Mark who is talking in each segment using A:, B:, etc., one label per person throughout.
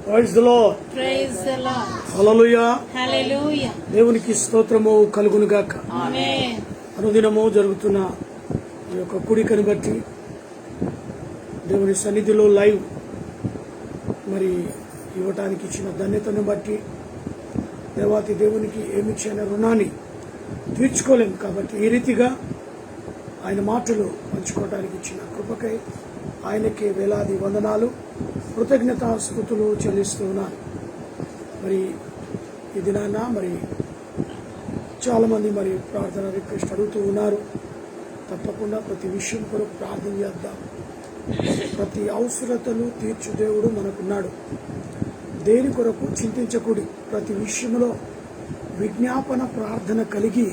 A: Praise the lord.
B: Praise the lord.
A: Hallelujah.
B: Hallelujah.
A: దేవునికి స్తోత్రము కలుగును గాక.
B: ఆమేన్.
A: అనుదినము జరుగుతున్న ఈ యొక్క కూడికను బట్టి దేవుని సన్నిధిలో లైవ్ మరి ఇవ్వటానికి ఇచ్చిన ధన్యతను బట్టి దేవాతి దేవునికి ఏమిచ్చిన రుణాన్ని తీర్చుకోలేము. కాబట్టి ఈ రీతిగా ఆయన మాటలు పంచుకోవడానికి ఇచ్చిన కృపకై ఆయనకి వేలాది వందనాలు, కృతజ్ఞతాస్తుతులు చెల్లిస్తూ ఉన్నాను. మరి ఈ దినాన మరి చాలామంది మరి ప్రార్థన రిక్వెస్ట్ అడుగుతూ ఉన్నారు. తప్పకుండా ప్రతి విషయం కొరకు ప్రార్థన చేద్దాం. ప్రతి అవసరతలు తీర్చు దేవుడు మనకున్నాడు. దేని కొరకు చింతించకూడి ప్రతి విషయంలో విజ్ఞాపన ప్రార్థన కలిగి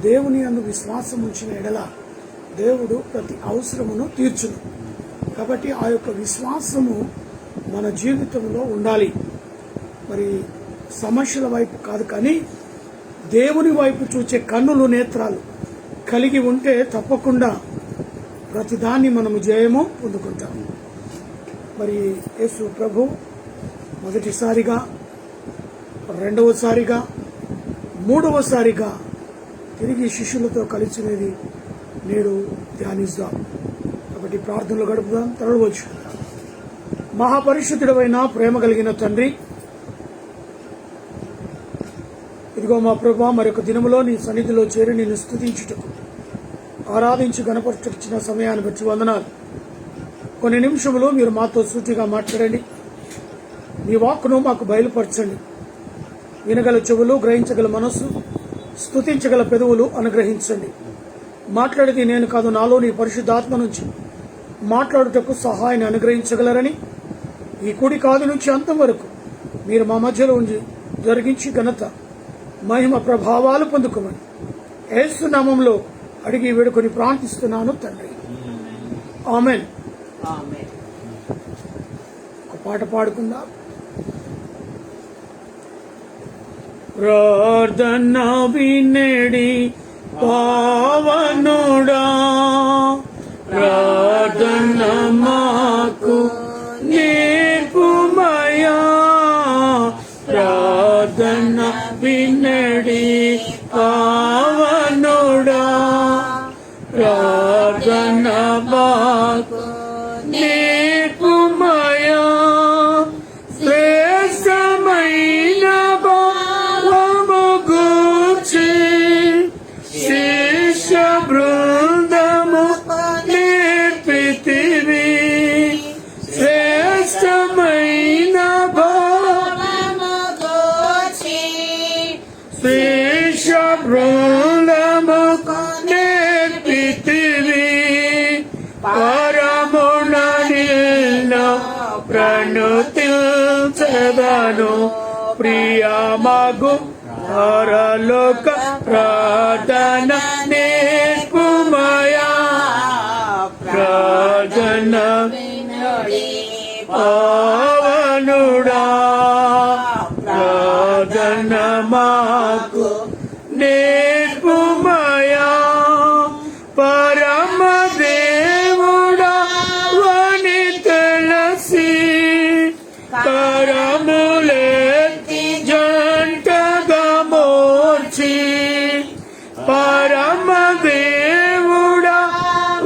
A: దేవుని యందు విశ్వాసం ఉంచిన ఎడల దేవుడు ప్రతి అవసరమును తీర్చును. కాబట్టి ఆ యొక్క విశ్వాసము మన జీవితంలో ఉండాలి. మరి సమస్యల వైపు కాదు, కానీ దేవుని వైపు చూచే కన్నులు, నేత్రాలు కలిగి ఉంటే తప్పకుండా ప్రతిదాన్ని మనము జయము పొందుకుంటాం. మరి యేసు ప్రభు మొదటిసారిగా, రెండవసారిగా, మూడవసారిగా తిరిగి శిష్యులతో కలిసినది నేడు ధ్యానిద్దాం. కాబట్టి ప్రార్థనలు గడుపుదాం. తరలివచ్చు. మహాపరిశుద్ధుడైన ప్రేమ కలిగిన తండ్రి, ఇదిగో మా ప్రభా, మరొక దినములో నీ సన్నిధిలో చేరి నిన్ను స్తుతించుటకు, ఆరాధించి గణపరచుటకిచ్చిన సమయాన్ని బట్టి వందనాలు. కొన్ని నిమిషములు మీరు మాతో సూటిగా మాట్లాడండి. మీ వాక్కును మాకు బయలుపరచండి. వినగల చెవులు, గ్రహించగల మనస్సు, స్తుతించగల పెదవులు అనుగ్రహించండి. మాట్లాడేది నేను కాదు, నాలో నీ పరిశుద్ధాత్మ నుంచి మాట్లాడుటకు సహాయాన్ని అనుగ్రహించగలరని ఈ కూడి కాదు నుంచి అంతం వరకు మీరు మా మధ్యలో ఉండి జరిగించి ఘనత, మహిమ, ప్రభావాలు పొందుకోమని యేసు నామములో అడిగి వేడుకొని ప్రార్థిస్తున్నాను తండ్రి. ఆమేన్. ఒక పాట పాడుకుందాం. ప్రార్థన వినడి పావనుడా, ప్రార్థన మాకు నేర్పుమయా, ప్రార్థన వినడి పావనుడా, ప్రార్థన మాకు నేర్పుమయా, శ్రేష్టమైన భావము గూర్చి శిష్య బృందము నేర్పితివి, శ్రేష్టమైన భావము గూర్చి శిష్య బృందము నేర్పితివి, పరమున నిన్ను ప్రణుతించెదను, ప్రియమగు పరలోక ప్రార్థన నేర్పుమయా, ప్రార్థన పావనుడా, ప్రార్థన మాకు నేర్పుమయా, పరమ దేవుడా వని తెలిసి కరములెత్తి జంటగా మోర్చి, పరమ దేవుడా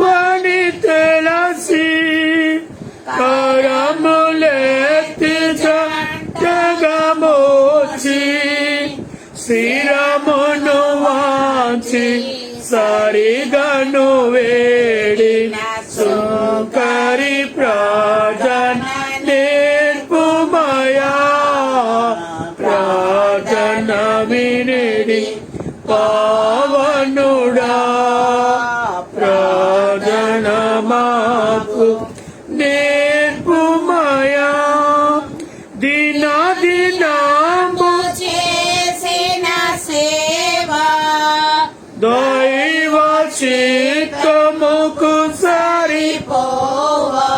A: వని తెలిసి కరములెత్తి జంటగా మోర్చి, శిరమును వాంచి సరిగను వేడి సుంకరి ప్రార్థన నేర్పుమయా, ప్రార్థన వినడి పావనుడా, ప్రార్థన మాకు నేర్పుమయా, దినాదినాంబు
B: చేసిన సేవా
A: దైవ చిత్తముకు
B: సరిపోవా,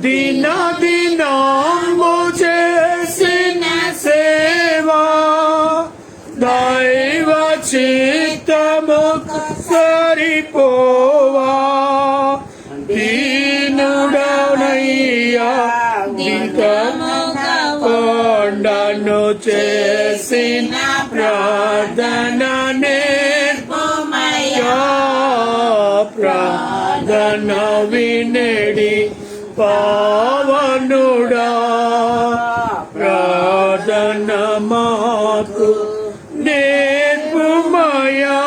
A: దినాదినాంబు చేసిన సేవా దైవ చిత్తముకు సరిపోవా, దీనుడనయ్యా గీతము కొండను చేసిన ప్రార్థన
B: నేర్పుమయ్యా
A: ప్రార్థన వినడి పావనుడా ప్రార్థన మాకు నేర్పుమయ్యా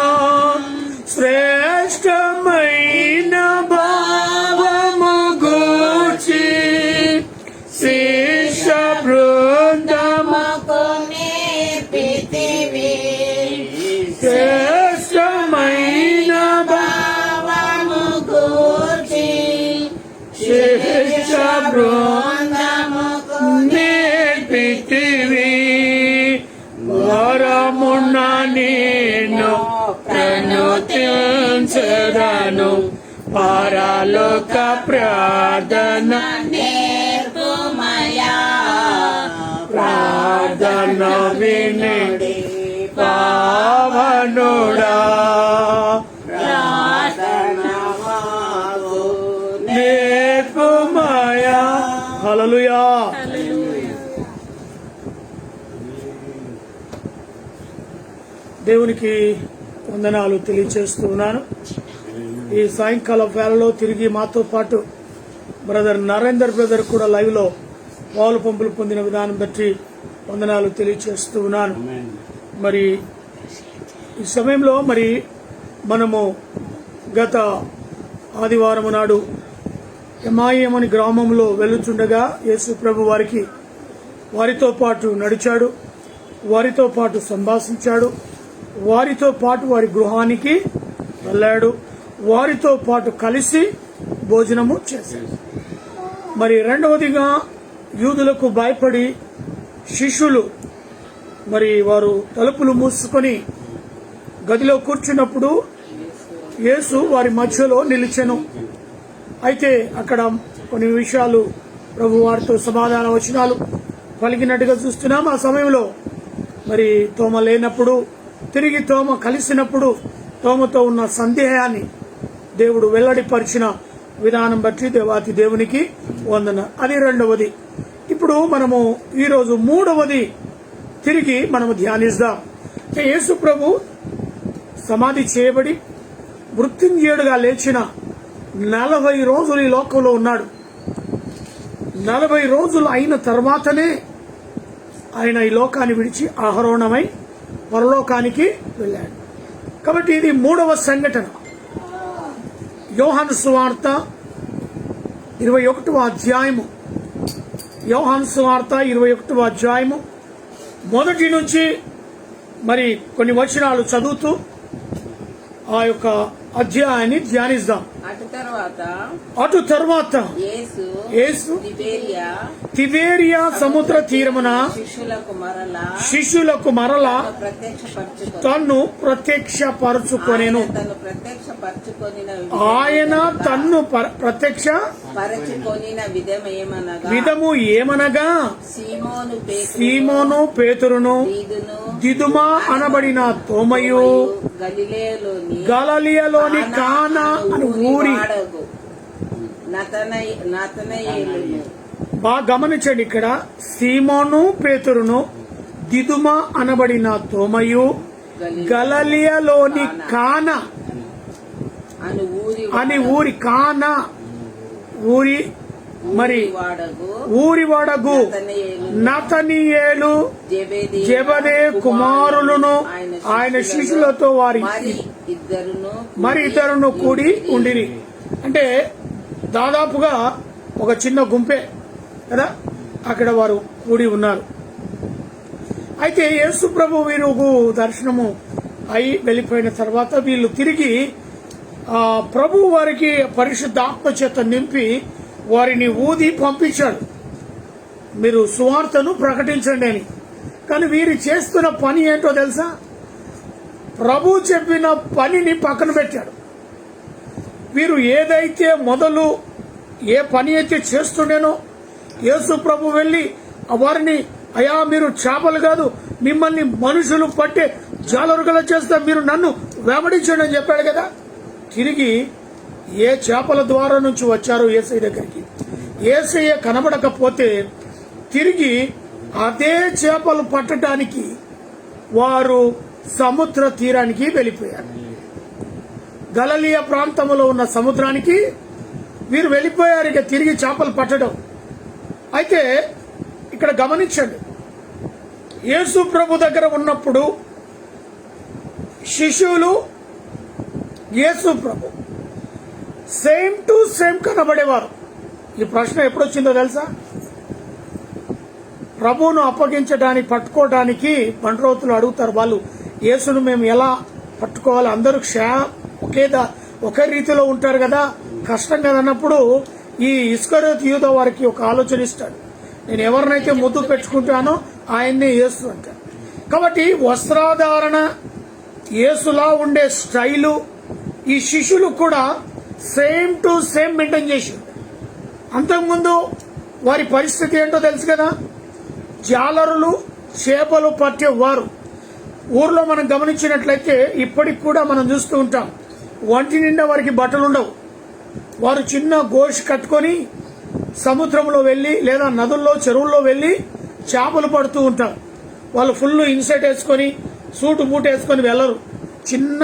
A: శ్రేష్టమైన భావము గూర్చి శిష్య బృందము
B: మాకు నేర్పితివి
A: శ్రేష్టమైన
B: భావము గూర్చి
A: శిష్య
B: బృందముకు
A: నేర్పితివి వరమున్న నేను ప్రణుతించదను పరలోక ప్రార్థన
B: నేర్పుమయ్యా
A: ప్రార్థన వినడి పావనుడా
B: ప్రార్థన మాకు
A: నేర్పుమయ్యా హల్లెలూయా. దేవునికి వందనాలు తెలియచేస్తూ ఉన్నాను. ఈ సాయంకాల వేళలో తిరిగి మాతో పాటు బ్రదర్ నరేందర్ బ్రదర్ కూడా లైవ్ లో పాలు పంపులు పొందిన విధానం బట్టి వందనాలు తెలియచేస్తూ ఉన్నాను. మరి ఈ సమయంలో మరి మనము గత ఆదివారం నాడు ఎమాయం అనే గ్రామంలో వెళ్తుండగా యేసు ప్రభు వారితో పాటు నడిచాడు, వారితో పాటు సంభాషించాడు, వారితో పాటు వారి గృహానికి వెళ్ళాడు, వారితో పాటు కలిసి భోజనము చేశాడు. మరి రెండవదిగా యూదులకు భయపడి శిష్యులు మరి వారు తలుపులు మూసుకొని గదిలో కూర్చున్నప్పుడు యేసు వారి మధ్యలో నిలిచెను. అయితే అక్కడ కొన్ని విషయాలు ప్రభు వారితో సమాధాన వచనాలు పలికినట్టుగా చూస్తున్నాం. ఆ సమయంలో మరి తోమ లేనప్పుడు తిరిగి తోమ కలిసినప్పుడు తోమతో ఉన్న సందేహాన్ని దేవుడు వెల్లడిపరిచిన విధానం బట్టి దేవాతి దేవునికి వందన. అది రెండవది. ఇప్పుడు మనము ఈరోజు మూడవది తిరిగి మనము ధ్యానిద్దాం. యేసు ప్రభు సమాధి చేయబడి మృత్యుంజయుడుగా లేచిన 40 రోజులు ఈ లోకంలో ఉన్నాడు. 40 రోజులు అయిన తర్వాతనే ఆయన ఈ లోకాన్ని విడిచి ఆరోహణమై పరలోకానికి వెళ్ళాడు. కాబట్టి ఇది మూడవ సంఘటన. యోహాను సువార్త 21వ అధ్యాయము, యోహాను సువార్త 21వ అధ్యాయము మొదటి నుంచి మరి కొన్ని వచనాలు చదువుతూ ఆ యొక్క అధ్యాయాన్ని ధ్యానిద్దాం. అటు తర్వాత యేసు తిబేరియా సముద్ర తీరమున శిష్యులకు మరలా తన్ను ప్రత్యక్షపరచుకొనెను. ఆయన తన్ను ప్రత్యక్షపరచుకొనిన విధము ఏమనగా సీమోను పేతురును దిదుమా అనబడిన తోమయు గలిలయలోని కానా అని ఊరి. బాగా గమనించండి, ఇక్కడ సీమోను పేతురును దిదుమా అనబడిన తోమయు గలిలయలోని కానా అని ఊరి. కానా ఊరి మరి ఊరివాడగు నతనీయేలు జెబెదే కుమారులను ఆయన శిష్యులతో మరి ఇద్దరును కూడి ఉండిరి. అంటే దాదాపుగా ఒక చిన్న గుంపే కదా అక్కడ వారు కూడి ఉన్నారు. అయితే యేసు ప్రభు వీరుకు దర్శనము అయి వెళ్లిపోయిన తర్వాత వీళ్ళు తిరిగి ప్రభు వారికి పరిశుద్ధాత్మ చేత నింపి వారిని ఊది పంపించాడు, మీరు సువార్తను ప్రకటించండి అని. కానీ వీరు చేస్తున్న పని ఏంటో తెలుసా? ప్రభు చెప్పిన పనిని పక్కన పెట్టాడు. వీరు ఏదైతే మొదలు ఏ పని అయితే చేస్తుండేనో యేసు ప్రభు వెళ్లి వారిని, అయ్యా మీరు చేపలు కాదు, మిమ్మల్ని మనుషులు పట్టే జాలరుగల చేస్తే మీరు నన్ను వెంబడించండి అని చెప్పాడు కదా. తిరిగి ఏ చేపల ద్వారా నుంచి వచ్చారో యేసయ్య దగ్గరికి, యేసయ్య కనబడకపోతే తిరిగి అదే చేపలు పట్టడానికి వారు సముద్ర తీరానికి వెళ్ళిపోయారు. గలిలయ ప్రాంతంలో ఉన్న సముద్రానికి వీరు వెళ్ళిపోయారు, ఇక తిరిగి చేపలు పట్టడం. అయితే ఇక్కడ గమనించండి, యేసు ప్రభు దగ్గర ఉన్నప్పుడు శిష్యులు యేసు ప్రభు సేమ్ టు సేమ్ కనబడేవారు. ఈ ప్రశ్న ఎప్పుడొచ్చిందో తెలుసా? ప్రభువును అప్పగించడానికి పట్టుకోవడానికి బండ్రోతులు అడుగుతారు, వాళ్ళు యేసును మేము ఎలా పట్టుకోవాలి, అందరూ ఒకే రీతిలో ఉంటారు కదా, కష్టం కదన్నప్పుడు ఈ ఇస్కరియోతు యూదా వారికి ఒక ఆలోచన ఇస్తాడు, నేను ఎవరినైతే ముద్దు పెట్టుకుంటానో ఆయన్నే యేసు అంటాడు. కాబట్టి వస్త్రాధారణ, యేసులా ఉండే స్టైలు ఈ శిష్యులు కూడా సేమ్ టు సేమ్ మెయింటైన్ చేసింది. అంతకుముందు వారి పరిస్థితి ఏంటో తెలుసు కదా, జాలరులు, చేపలు పట్టేవారు. ఊర్లో మనం గమనించినట్లయితే ఇప్పటికి కూడా మనం చూస్తూ ఉంటాం, ఒంటి నిండా వారికి బట్టలు ఉండవు. వారు చిన్న గోష్ కట్టుకొని సముద్రంలో వెళ్లి లేదా నదుల్లో చెరువుల్లో వెళ్లి చేపలు పడుతూ ఉంటారు. వాళ్ళు ఫుల్ ఇన్సెట్ వేసుకొని సూటు బూట్ వేసుకొని వెళ్లరు. చిన్న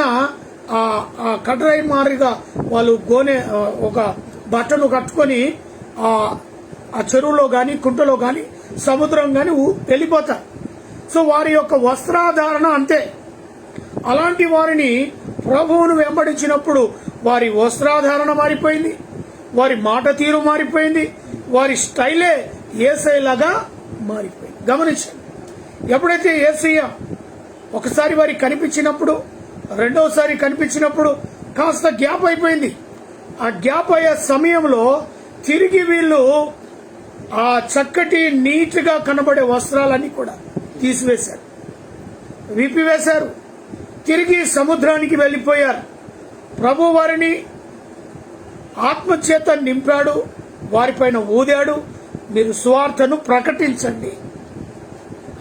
A: కటరై మారిగా వాళ్ళు ఒక బట్టను కట్టుకొని ఆ చెరువులో గాని కుంటలో గాని సముద్రం గాని వెళ్ళిపోతారు. సో వారి యొక్క వస్త్రాధారణ అంతే. అలాంటి వారిని ప్రభువును వెంబడించినప్పుడు వారి వస్త్రాధారణ మారిపోయింది, వారి మాట తీరు మారిపోయింది, వారి స్టైలే యేసయ్యలాగా మారిపోయింది. గమనించండి, ఎప్పుడైతే యేసయ్య ఒకసారి వారికి కనిపించినప్పుడు, రెండోసారి కనిపించినప్పుడు కాస్త గ్యాప్ అయిపోయింది. ఆ గ్యాప్ అయ్యే సమయంలో తిరిగి వీళ్ళు ఆ చక్కటి నీట్ గా కనబడే వస్త్రాలన్నీ కూడా తీసివేశారు, విప్పివేశారు, తిరిగి సముద్రానికి వెళ్లిపోయారు. ప్రభు వారిని ఆత్మచేత నింపాడు, వారిపైన ఊదాడు, మీరు సువార్తను ప్రకటించండి.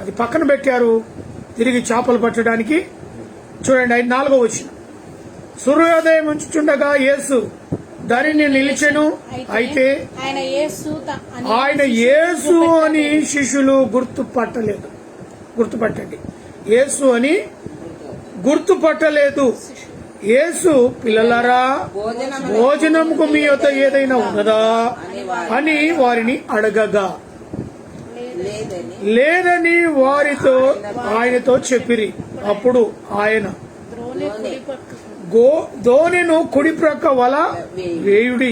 A: అది పక్కన పెట్టారు, తిరిగి చేపలు పట్టడానికి. చూడండి 4వ వచనం, సూర్యోదయం ఉంచుచుండగా యేసు దానిని నిలిచెను. అయితే ఆయన యేసు అని శిష్యులు గుర్తుపట్టండి, యేసు అని గుర్తుపట్టలేదు. యేసు, పిల్లలారా, భోజనంకు మీ యొద్ద ఏదైనా ఉన్నదా అని వారిని అడగగా లేదని వారితో ఆయనతో చెప్పిరి. అప్పుడు ఆయన ధోనిను కుడి ప్రక్క వల వేయుడి,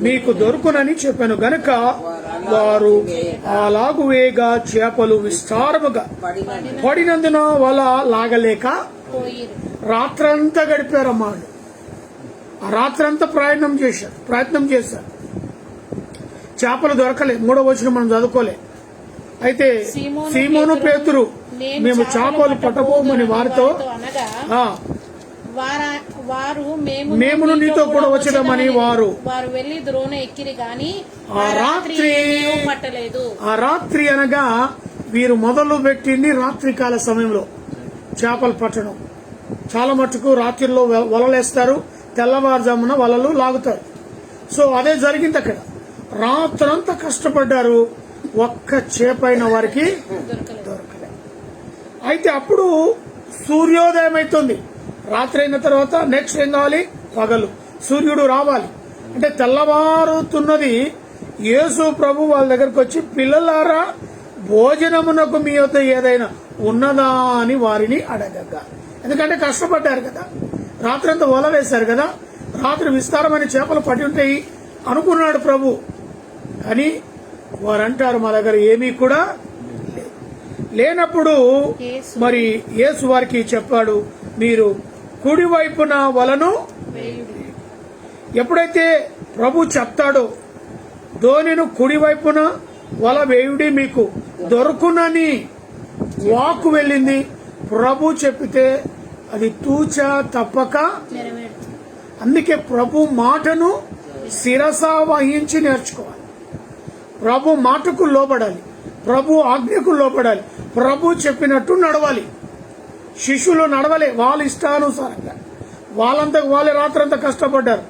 A: మీకు దొరుకునని చెప్పాను గనక వారు అలాగు వేగా చేపలు విస్తారముగా పడినందున వల లాగలేక రాత్రంతా గడిపారమ్మా. ఆ రాత్రంతా ప్రయత్నం చేశారు, చేపలు దొరకలే. 3వ వచనం మనం చదువుకోలే. అయితే సీమోను పేతురు, మేము చేపలు పట్టబోమని వారితో మేమును నీతో కూడా వచ్చేదామని వారు
C: వెళ్లి ద్రోణ ఎక్కిరి గాని
A: ఆ రాత్రి అనగా వీరు మొదలు పెట్టింది రాత్రికాల సమయంలో చేపలు పట్టడం. చాలా మటుకు రాత్రిలో వలలేస్తారు, తెల్లవారుజామున వలలు లాగుతారు. సో అదే జరిగింది అక్కడ. రాత్రంతా కష్టపడ్డారు, ఒక్క చేపైన వారికి దొరకలే. అయితే అప్పుడు సూర్యోదయం అవుతుంది. రాత్రి అయిన తర్వాత నెక్స్ట్ ఏం కావాలి? పగలు, సూర్యుడు రావాలి. అంటే తెల్లవారుతున్నది. యేసు ప్రభు వాళ్ళ దగ్గరకు వచ్చి, పిల్లలారా, భోజనమునకు మీ యొద్ద ఏదైనా ఉన్నదా అని వారిని అడగగా. ఎందుకంటే కష్టపడ్డారు కదా, రాత్రంతా వల వేశారు కదా, రాత్రి విస్తారమైన చేపలు పట్టి ఉంటాయి అనుకున్నాడు ప్రభు. కానీ వారంటారు, మా దగ్గర ఏమీ కూడా లేనప్పుడు మరి యేసు వారికి చెప్పాడు, మీరు కుడివైపున వలను. ఎప్పుడైతే ప్రభు చెప్తాడో ధోనిను కుడివైపున వల వేయుడి, మీకు దొరుకునని వాక్కు వెళ్ళింది. ప్రభు చెప్పితే అది తూచా తప్పక. అందుకే ప్రభు మాటను శిరస వహించి నేర్చుకోవాలి. ప్రభు మాటకు లోబడాలి, ప్రభు ఆజ్ఞకు లోబడాలి, ప్రభు చెప్పినట్టు నడవాలి. శిష్యులు నడవలే వాళ్ళ ఇష్టానుసారంగా. వాళ్ళంతకు వాళ్ళే రాత్రంతా కష్టపడ్డారు,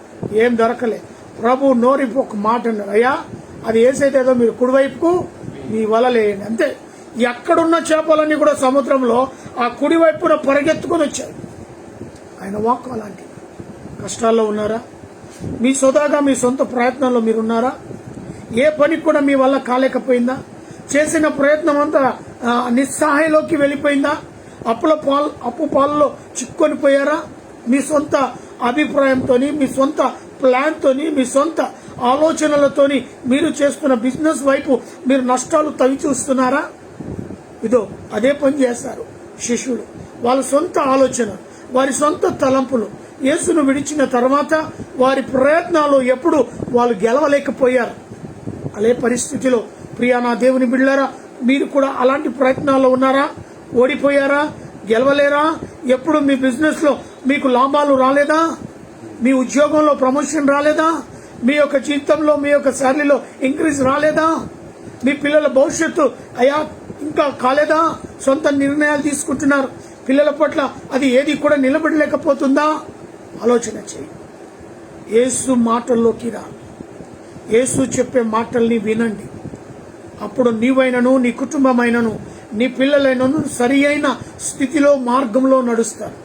A: ఏం దొరకలే. ప్రభు నోరిపు ఒక మాట అన్నారు, అయ్యా అది ఏసైతే మీరు కుడివైపుకు మీ వల లేయండి. అంతే. ఎక్కడున్న చేపలన్నీ కూడా సముద్రంలో ఆ కుడి వైపున పరిగెత్తుకొని వచ్చాయి. ఆయన వాక్కు అలాంటిది. కష్టాల్లో ఉన్నారా? మీ సొదాగా మీ సొంత ప్రయత్నంలో మీరున్నారా? ఏ పని కూడా మీ వల్ల కాలేకపోయిందా? చేసిన ప్రయత్నం అంతా నిస్సహాయలోకి వెళ్ళిపోయిందా? అప్పు పాలలో చిక్కుకొని పోయారా? మీ సొంత అభిప్రాయంతోని, మీ సొంత ప్లాన్తోని, మీ సొంత ఆలోచనలతోని మీరు చేస్తున్న బిజినెస్ వైపు మీరు నష్టాలు తవి చూస్తున్నారా? ఇదో అదే పని చేస్తారు శిష్యులు. వాళ్ళ సొంత ఆలోచన, వారి సొంత తలంపులు. యేసును విడిచిన తర్వాత వారి ప్రయత్నాలు ఎప్పుడు వాళ్ళు గెలవలేకపోయారు. అదే పరిస్థితిలో ప్రియా నా దేవుని బిడ్డలారా, మీరు కూడా అలాంటి ప్రయత్నాల్లో ఉన్నారా? ఓడిపోయారా? గెలవలేరా? ఎప్పుడు మీ బిజినెస్ లో మీకు లాభాలు రాలేదా? మీ ఉద్యోగంలో ప్రమోషన్ రాలేదా? మీ యొక్క జీవితంలో మీ యొక్క శాలరీలో ఇంక్రీజ్ రాలేదా? మీ పిల్లల భవిష్యత్తు అయ్యా ఇంకా కాలేదా? సొంత నిర్ణయాలు తీసుకుంటున్నారు పిల్లల పట్ల, అది ఏది కూడా నిలబడలేకపోతుందా? ఆలోచన చేయి. యేసు మాటల్లోకి రా. యేసు చెప్పే మాటల్ని వినండి. అప్పుడు నీవైనను, నీ కుటుంబమైనను, నీ పిల్లలైనను సరి అయిన స్థితిలో మార్గంలో నడుస్తారు.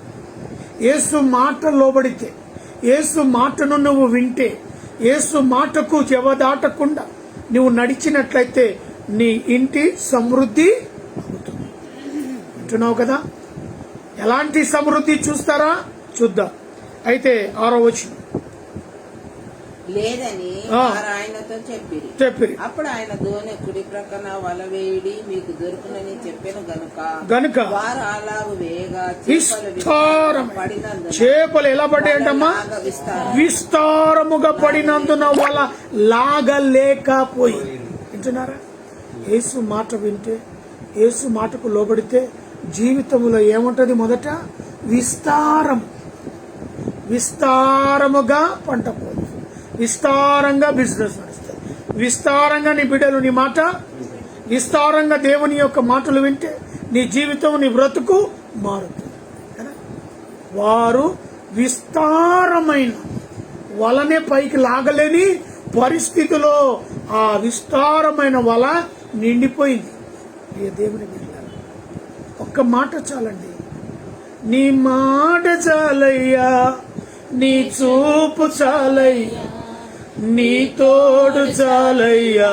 A: యేసు మాట లోబడితే, యేసు మాటను నువ్వు వింటే, యేసు మాటకు జవదాటకుండా నువ్వు నడిచినట్లయితే నీ ఇంటి సమృద్ధి అవుతుంది. వింటున్నావు కదా? ఎలాంటి సమృద్ధి చూస్తారా? చూద్దాం. అయితే 6వ వచనం.
B: లేదని వారు ఆయనతో చెప్పిరి. అప్పుడు ఆయన దోణి కుడి ప్రక్కన వల వేయడి మీకు దొరుకునని చెప్పాను గనుక వారు అలాగు వేయగా
A: చేపలు ఎలా పడ్డాయంటమ్మా? విస్తారముగా పడినందున వల లాగలేకపోయి. వింటున్నారా? యేసు మాట వింటే, యేసు మాటకు లోబడితే జీవితంలో ఏముంటది? మొదట విస్తారముగా పంట పోదు, విస్తారంగా బిజినెస్ నడుస్తుంది, విస్తారంగా నీ బిడ్డలు నీ మాట, విస్తారంగా దేవుని యొక్క మాటలు వింటే నీ జీవితం, నీ బ్రతుకు మారుతుంది కదా. వారు విస్తారమైన వలనే పైకి లాగలేని పరిస్థితిలో ఆ విస్తారమైన వల నిండిపోయింది. దేవుని బిడ్డలారా, ఒక్క మాట చాలండి. నీ మాట చాలయ్యా, నీ చూపు చాలయ్యా, నీ తోడు చాలయ్యా,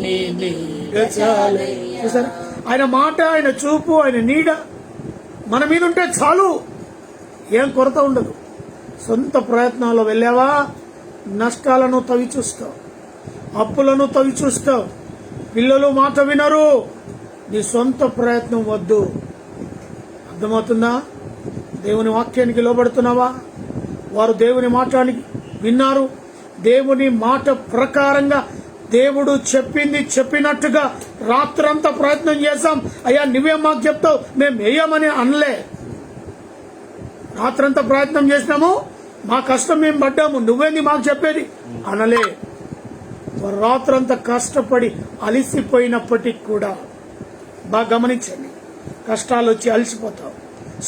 A: నీ నీడ చాలయ్యా. చూసారా? ఆయన మాట, ఆయన చూపు, ఆయన నీడ మన మీద ఉంటే చాలు, ఏం కొరత ఉండదు. సొంత ప్రయత్నాల్లో వెళ్ళావా, నష్టాలను తవి చూస్తావు, అప్పులను తవి చూస్తావు, పిల్లలు మాట వినరు. నీ సొంత ప్రయత్నం వద్దు. అర్థమవుతుందా? దేవుని వాక్యానికి లోబడుతున్నావా? వారు దేవుని మాట్లాడి విన్నారు. దేవుని మాట ప్రకారంగా దేవుడు చెప్పింది చెప్పినట్టుగా రాత్రంతా ప్రయత్నం చేశాం. అయ్యా నువ్వే మాకు చెప్తావు, మేము వేయమని అనలే. రాత్రంతా ప్రయత్నం చేసినాము, మా కష్టం మేము పడ్డాము, నువ్వేంది మాకు చెప్పేది అనలే. వారు రాత్రంతా కష్టపడి అలిసిపోయినప్పటికీ కూడా, బాగా గమనించండి, కష్టాలు వచ్చి అలసిపోతావు,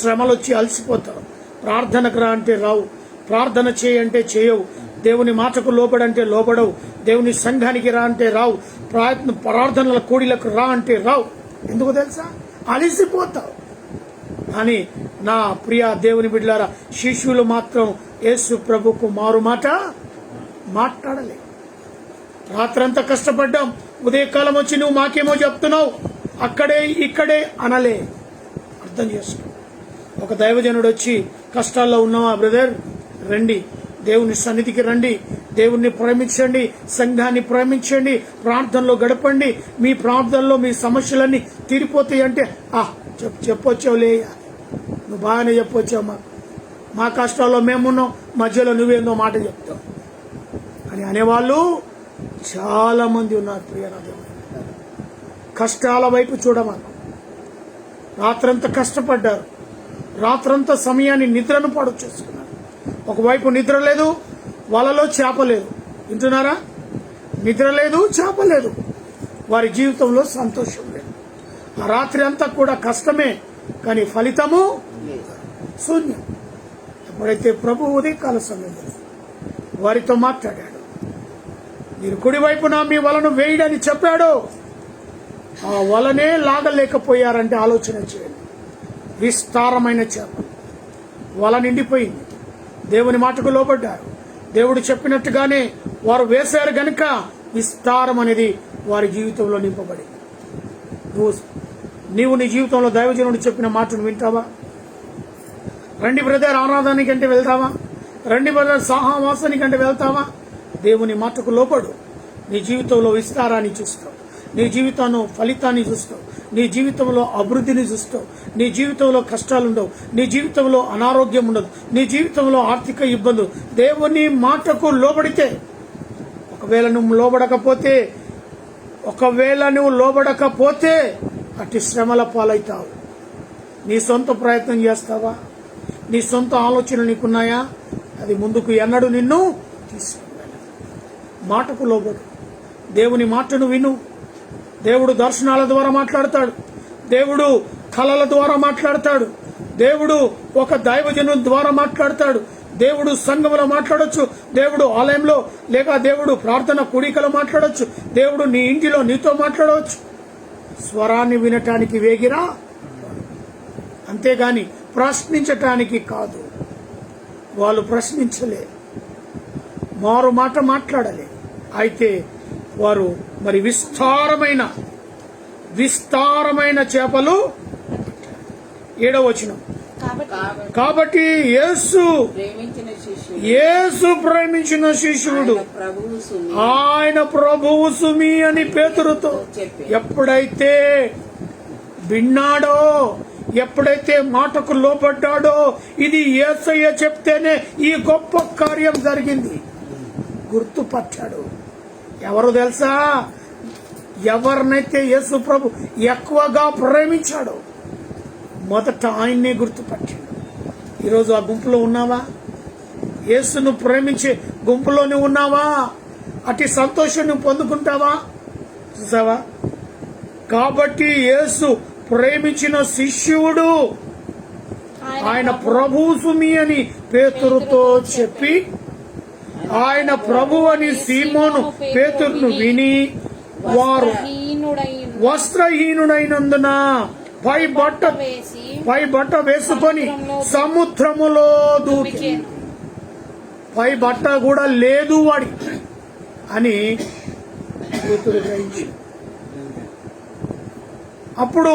A: శ్రమలు వచ్చి అలసిపోతావు. ప్రార్థనకు రా అంటే రావు, ప్రార్థన చేయంటే చేయవు, దేవుని మాటకు లోబడంటే లోబడవు, దేవుని సంఘానికి రా అంటే రావు, ప్రార్థనల కూడిలకు రా అంటే రావు. ఎందుకు తెలుసా? అలసిపోతావు. కానీ నా ప్రియ దేవుని బిడ్డలారా, శిష్యులు మాత్రం యేసు ప్రభుకు మారు మాట మాట్లాడలే. రాత్రంతా కష్టపడ్డాం, ఉదయకాలం వచ్చి నువ్వు మాకేమో చెప్తున్నావు, అక్కడే ఇక్కడే అనలే. అర్థం చేసుకో. ఒక దైవజనుడు వచ్చి, కష్టాల్లో ఉన్నావా బ్రదర్, రండి దేవుని సన్నిధికి రండి, దేవుణ్ణి ప్రేమించండి, సంఘాన్ని ప్రేమించండి, ప్రార్థనలో గడపండి, మీ ప్రార్థనలో మీ సమస్యలన్నీ తీరిపోతాయి అంటే, చెప్పొచ్చావులే, నువ్వు బాగానే చెప్పొచ్చావు, మా కష్టాల్లో మేమున్నాం, మధ్యలో నువ్వేందో మాట చెప్తావు అని అనేవాళ్ళు చాలా మంది ఉన్నారు. ప్రియనాథ, కష్టాల వైపు చూడమను. రాత్రంతా కష్టపడ్డారు, రాత్రంతా సమయాన్ని నిద్రను పాడు చేసుకున్నారు. ఒకవైపు నిద్ర లేదు, వలలో చేప లేదు. వింటున్నారా? నిద్ర లేదు, చేప లేదు, వారి జీవితంలో సంతోషం లేదు. ఆ రాత్రి అంతా కూడా కష్టమే, కానీ ఫలితము శూన్యం. ఎప్పుడైతే ప్రభు ఉదయకాల సమయంలో వారితో మాట్లాడాడు, మీరు కుడివైపున మీ వలను వేయడని చెప్పాడు, ఆ వలనే లాగలేకపోయారంటే ఆలోచన చేయండి. విస్తారమైన చేపలు, వల నిండిపోయింది. దేవుని మాటకు లోబడ్డారు. దేవుడు చెప్పినట్టుగానే వారు వేశారు గనుక విస్తారం అనేది వారి జీవితంలో నింపబడింది. నీవు నీ జీవితంలో దైవజనుడు చెప్పిన మాటను వింటావా? రండి బ్రదర్ ఆరాధనకి అంటే వెళ్తావా? రండి బ్రదర్ సహవాసానికి అంటే వెళ్తావా? దేవుని మాటకు లోబడు. నీ జీవితంలో విస్తారాన్ని చూస్తావు, నీ జీవితంలో ఫలితాన్ని చూస్తావు, నీ జీవితంలో అభివృద్ధిని చూస్తావు, నీ జీవితంలో కష్టాలుండవు, నీ జీవితంలో అనారోగ్యం ఉండదు, నీ జీవితంలో ఆర్థిక ఇబ్బందులు. దేవుని మాటకు లోబడితే, ఒకవేళ నువ్వు లోబడకపోతే అట్టి శ్రమల పాలవుతావు. నీ సొంత ప్రయత్నం చేస్తావా? నీ సొంత ఆలోచనలు నీకున్నాయా? అది ముందుకు ఎన్నడూ నిన్ను తీసుకువెళ్ళదు. మాటకు లోబడు. దేవుని మాటను విను. దేవుడు దర్శనాల ద్వారా మాట్లాడతాడు. దేవుడు కళల ద్వారా మాట్లాడతాడు. దేవుడు ఒక దైవజనుల ద్వారా మాట్లాడతాడు. దేవుడు సంఘంలో మాట్లాడొచ్చు, దేవుడు ఆలయంలో లేక దేవుడు ప్రార్థన కూడికలో మాట్లాడొచ్చు, దేవుడు నీ ఇంటిలో నీతో మాట్లాడవచ్చు. స్వరాన్ని వినటానికి వేగిరా, అంతేగాని ప్రశ్నించటానికి కాదు. వాళ్ళు ప్రశ్నించలే, మారు మాట మాట్లాడలే. అయితే వారు మరి విస్తారమైన చేపలు. 7వ వచనం. కాబట్టి యేసు ప్రేమించిన శిష్యుడు ఆయన ప్రభువు సుమి అని పేతురుతో ఎప్పుడైతే విన్నాడో, ఎప్పుడైతే మాటకు లోబడ్డాడో, ఇది యేసయ్య చెప్తేనే ఈ గొప్ప కార్యం జరిగింది, గుర్తుపట్టాడు. ఎవరు తెలుసా? ఎవరినైతే యేసు ప్రభు ఎక్కువగా ప్రేమించాడో మొదట ఆయన్నే గుర్తుపట్టాడు. ఈరోజు ఆ గుంపులో ఉన్నావా? యేసును ప్రేమించే గుంపులోనే ఉన్నావా? అతి సంతోషాన్ని పొందుకుంటావా? చూసావా? కాబట్టి యేసు ప్రేమించిన శిష్యుడు ఆయన ప్రభువు సుమి అని పేతురుతో చెప్పి, ఆయన ప్రభు అని సీమోను పేతురును విని, వారు వస్త్రహీనుడైనందున పై బట్ట వేసుకొని సముద్రములో దూకి, పై బట్ట కూడా లేదు వాడి అని పేతురు గ్రహించి, అప్పుడు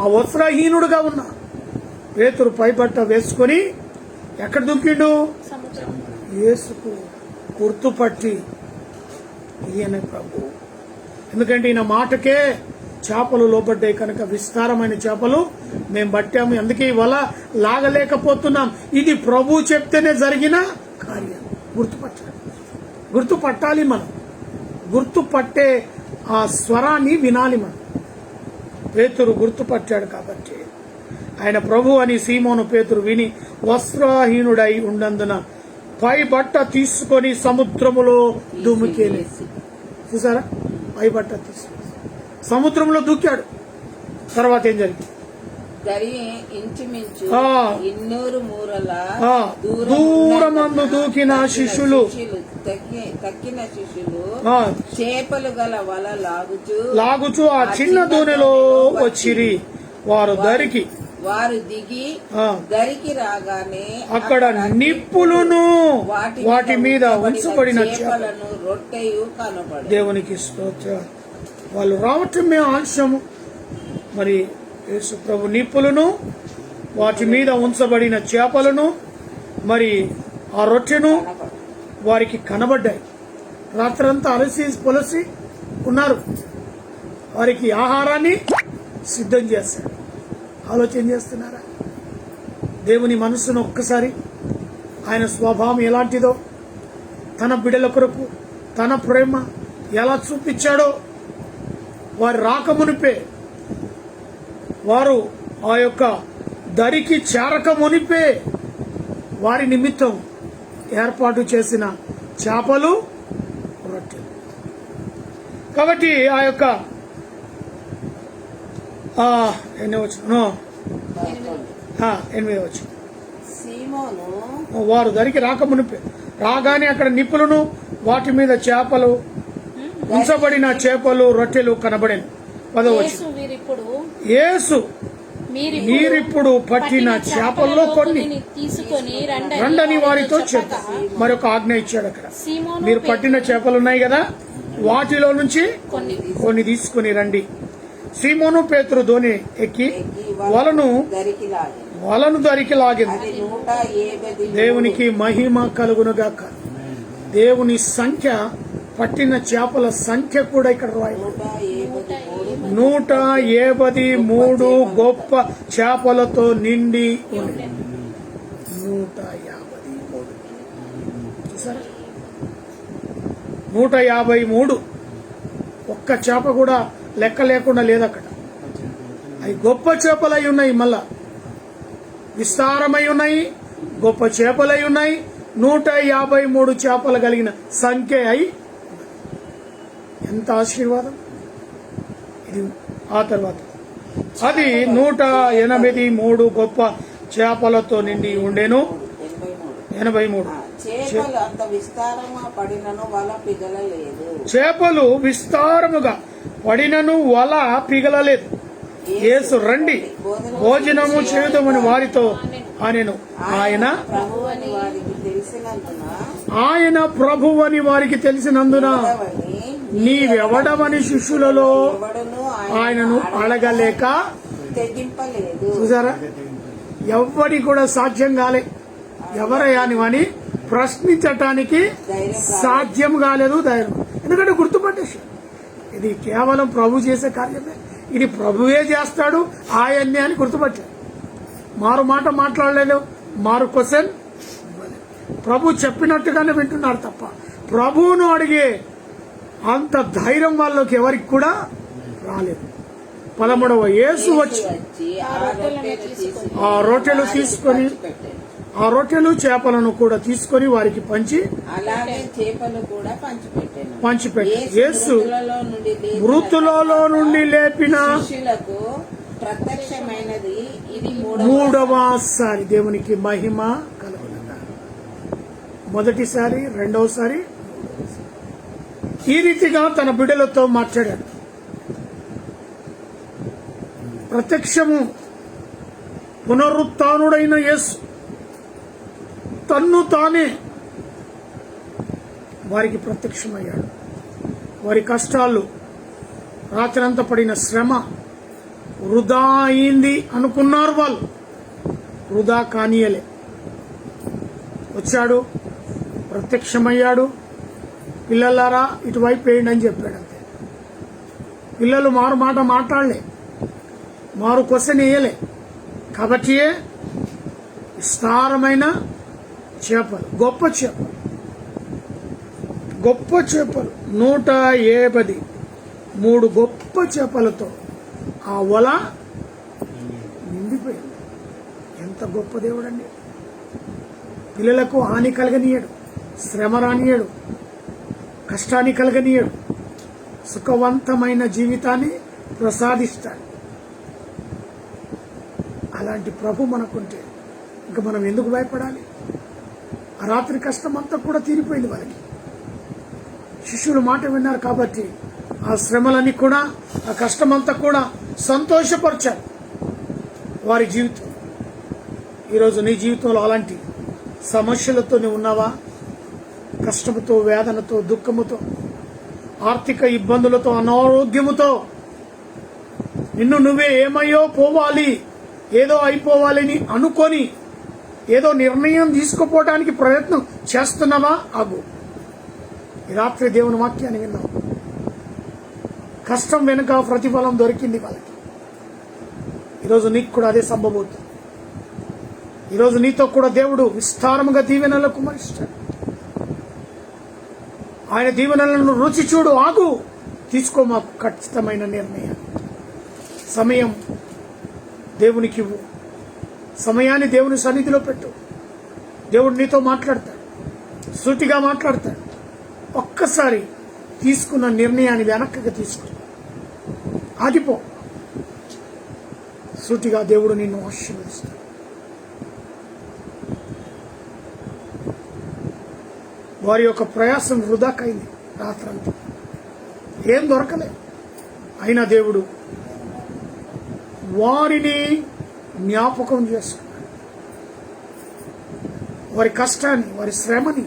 A: ఆ వస్త్రహీనుడుగా ఉన్న పేతురు పై బట్ట వేసుకొని ఎక్కడ దూకిండు? యేసుకు గుర్తుపట్టి, ఈయన ప్రభు. ఎందుకంటే ఈయన మాటకే చేపలు లోపడ్డాయి కనుక విస్తారమైన చేపలు మేము పట్టాము, అందుకే వల లాగలేకపోతున్నాం. ఇది ప్రభు చెప్తేనే జరిగిన కార్యం. గుర్తుపట్టాలి మనం. గుర్తుపట్టే ఆ స్వరాన్ని వినాలి మనం. పేతురు గుర్తుపట్టాడు కాబట్టి ఆయన ప్రభు అని సీమోను పేతురు విని వస్త్రహీనుడై ఉన్నందున పై బట్ట తీసుకొని సముద్రములో దుమికేలి. చూసారా? పై బట్ట తీసుకొని సముద్రంలో దూకాడు. తర్వాత ఏం జరిగింది? దూరమందు దూకిన శిష్యులు
B: తక్కిన శిష్యులు చేపలు గల వల
A: లాగుచు ఆ చిన్న దూనెలో వచ్చిరి. వారు దిగి దరికి రాగానే అక్కడ నిప్పులను వాటి మీద ఉంచబడిన
B: చేపలను రొట్టెయు కనబడి.
A: దేవునికి స్తోత్రం. వాళ్ళు రావటమే ఆలస్యము. మరి యేసు ప్రభు నిప్పులను, వాటి మీద ఉంచబడిన చేపలను, మరి ఆ రొట్టెను వారికి కనబడ్డాయి. రాత్రంతా అలసి పొలసి ఉన్నారు. వారికి ఆహారాన్ని సిద్ధం చేశాడు. ఆలోచన చేస్తున్నారా? దేవుని మనస్సును ఒక్కసారి, ఆయన స్వభావం ఎలాంటిదో, తన బిడ్డల కొరకు తన ప్రేమ ఎలా చూపించాడో, వారు రాకమునిపే, వారు ఆ యొక్క దరికి చేరకమునిపే వారి నిమిత్తం ఏర్పాటు చేసిన చేపలు, రొట్టెలు. కాబట్టి ఆ యొక్క 8వ వచనం. వారు దరికి రాకమునిపే రాగానే అక్కడ నిప్పులను, వాటి మీద చేపలు ఉంచబడిన చేపలు, రొట్టెలు కనబడేను.
C: యేసు వీరిప్పుడు
A: యేసు మీరిప్పుడు పట్టిన చేపల్లో కొన్ని
C: తీసుకొని
A: రండని వారితో చెప్పారు. మరొక ఆజ్ఞ ఇచ్చాడు అక్కడ.
C: సీమోను
A: మీరు పట్టిన చేపలు ఉన్నాయి కదా, వాటిలో నుంచి కొన్ని తీసుకుని రండి. సీమోను పేతురు దోణి ఎక్కి వలను దరికి లాగింది. దేవునికి మహిమ కలుగునుగాక. దేవుని సంఖ్య, పట్టిన చేపల సంఖ్య కూడా ఇక్కడ రాయబడింది. 153 గొప్ప చేపలతో నిండి ఉంది. 153 చూసారా? 153 ఒక్క చేప కూడా లెక్క లేకుండా లేదు అక్కడ. అవి గొప్ప చేపలై ఉన్నాయి, మళ్ళా విస్తారమై ఉన్నాయి, గొప్ప చేపలై ఉన్నాయి. 153 చేపలు కలిగిన సంఖ్య అయి ఎంత ఆశీర్వాదం ఇది. ఆ తర్వాత అది 183 గొప్ప చేపలతో నిండి ఉండెను. 83 చేపలు విస్తారముగా పడినను వల పిగలలేదు. యేసు రండి భోజనము చేయుదమని వారితో అనెను. ఆయన ప్రభువని వారికి తెలిసినందున నీవెవడమని శిష్యులలో ఆయనను అడగలేక చూసారా, ఎవ్వడి కూడా సాధ్యం కాలే. ఎవరయ్యా అని ప్రశ్నించటానికి సాధ్యం కాలేదు ధైర్యం. ఎందుకంటే గుర్తుపట్టేసి ఇది కేవలం ప్రభు చేసే కార్యమే, ఇది ప్రభువే చేస్తాడు ఆయన్ని అని గుర్తుపట్టాడు. మారు మాట మాట్లాడలేదు, మారు క్వశ్చన్ ప్రభు చెప్పినట్టుగానే వింటున్నారు తప్ప ప్రభువును అడిగే అంత ధైర్యం వాళ్ళకి ఎవరికి కూడా రాలేదు. 13వ యేసు వచ్చి ఆ రొట్టెలు తీసుకొని, ఆ రొట్టెలు చేపలను కూడా తీసుకొని వారికి పంచి పంచిపెట్టి యేసు మృతులలో నుండి లేపిన మూడవసారి దేవునికి మహిమ కలుగునుగా. మొదటిసారి, రెండవసారి ఈ రీతిగా తన బిడ్డలతో మాట్లాడాడు. ప్రత్యక్షము పునరుత్థానుడైన యేసు తన్ను తానే వారికి ప్రత్యక్షమయ్యాడు. వారి కష్టాలు, రాత్రంతా పడిన శ్రమ వృధా అయింది అనుకున్నారు వాళ్ళు, వృధా కానీయలే. వచ్చాడు, ప్రత్యక్షమయ్యాడు. పిల్లలారా ఇటువైపు వేయండి అని చెప్పాడు. అంతే. పిల్లలు మారు మాట మాట్లాడలే, మారు క్వశ్చన్ వేయలే. కాబట్టి విస్తారమైన చేపలు, గొప్ప చేపలు, గొప్ప చేపలు 153 గొప్ప చేపలతో ఆ వల నిండిపోయింది. ఎంత గొప్ప దేవుడండి! పిల్లలకు హాని కలగనీయడు, శ్రమ రానియడు, కష్టాన్ని కలగనీయడు, సుఖవంతమైన జీవితాన్ని ప్రసాదిస్తాడు. అలాంటి ప్రభు మనకుంటే ఇంకా మనం ఎందుకు భయపడాలి? ఆ రాత్రి కష్టం అంతా కూడా తీరిపోయింది వాళ్ళకి. శిష్యులు మాట విన్నారు కాబట్టి ఆ శ్రమలన్నీ కూడా, ఆ కష్టమంతా కూడా సంతోషపరిచారు వారి జీవితం. ఈరోజు నీ జీవితంలో అలాంటి సమస్యలతో నువ్వు ఉన్నావా? కష్టముతో, వేదనతో, దుఃఖముతో, ఆర్థిక ఇబ్బందులతో, అనారోగ్యముతో నిన్ను నువ్వే ఏమయ్యో పోవాలి, ఏదో అయిపోవాలని అనుకొని ఏదో నిర్ణయం తీసుకుపోవడానికి ప్రయత్నం చేస్తున్నావా? ఆగు. ఈ రాత్రి దేవుని వాక్యాన్ని విన్నాం. కష్టం వెనుక ప్రతిఫలం దొరికింది వాళ్ళకి. ఈరోజు నీకు కూడా అదే సంభవవుతుంది. ఈరోజు నీతో కూడా దేవుడు విస్తారముగా దీవెనలకు కుమరిస్తాడు. ఆయన దీవెనలను రుచి చూడు. ఆగు, తీసుకో మాకు ఖచ్చితమైన నిర్ణయం. సమయం దేవునికి ఇవ్వు. సమయాన్ని దేవుని సన్నిధిలో పెట్టు. దేవుడు నీతో మాట్లాడతాడు, సూటిగా మాట్లాడతాడు. ఒక్కసారి తీసుకున్న నిర్ణయాన్ని వెనక్కి తీసుకో, ఆగిపో. సూటిగా దేవుడు నిన్ను ఆశీర్వదిస్తాడు. వారి యొక్క ప్రయాసం వృధాకైంది. రాత్రంతా ఏం దొరకలే. అయినా దేవుడు వారిని జ్ఞాపకం చేసుకున్నాడు. వారి కష్టాన్ని, వారి శ్రమని,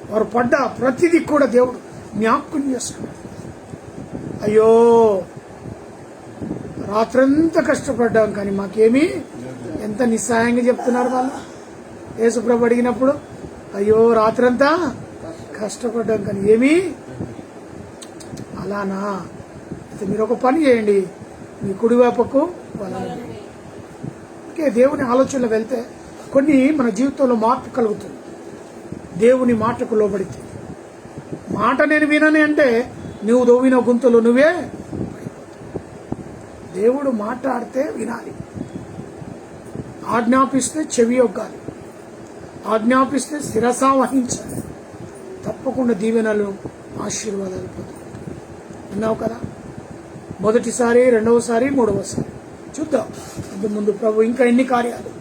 A: వారు పడ్డ ప్రతిదీ కూడా దేవుడు జ్ఞాపకం చేసుకున్నాడు. అయ్యో రాత్రంతా కష్టపడ్డాం కానీ మాకేమీ, ఎంత నిస్సాయంగా చెప్తున్నారు వాళ్ళు. యేసుప్రభు అడిగినప్పుడు అయ్యో రాత్రంతా కష్టపడ్డాం కానీ ఏమీ. అలానా? అయితే మీరు ఒక పని చేయండి, మీ కుడివైపుకు వలలు. ఓకే, దేవుని ఆలోచనలో వెళ్తే కొన్ని మన జీవితంలో మార్పు కలుగుతుంది. దేవుని మాటకు లోబడితే, మాట నేను వినని అంటే నువ్వు దోవిన గుంతలు నువ్వే. దేవుడు మాట్లాడితే వినాలి, ఆజ్ఞాపిస్తే చెవి ఒగ్గాలి, ఆజ్ఞాపిస్తే శిరస వహించాలి. తప్పకుండా దీవెనలు, ఆశీర్వాదాలు పొందుకుంటాం. విన్నావు కదా? మొదటిసారి, రెండవసారి, మూడవసారి చూద్దాం. ముందు ప్రభు ఇంకా ఎన్ని కార్యాలు.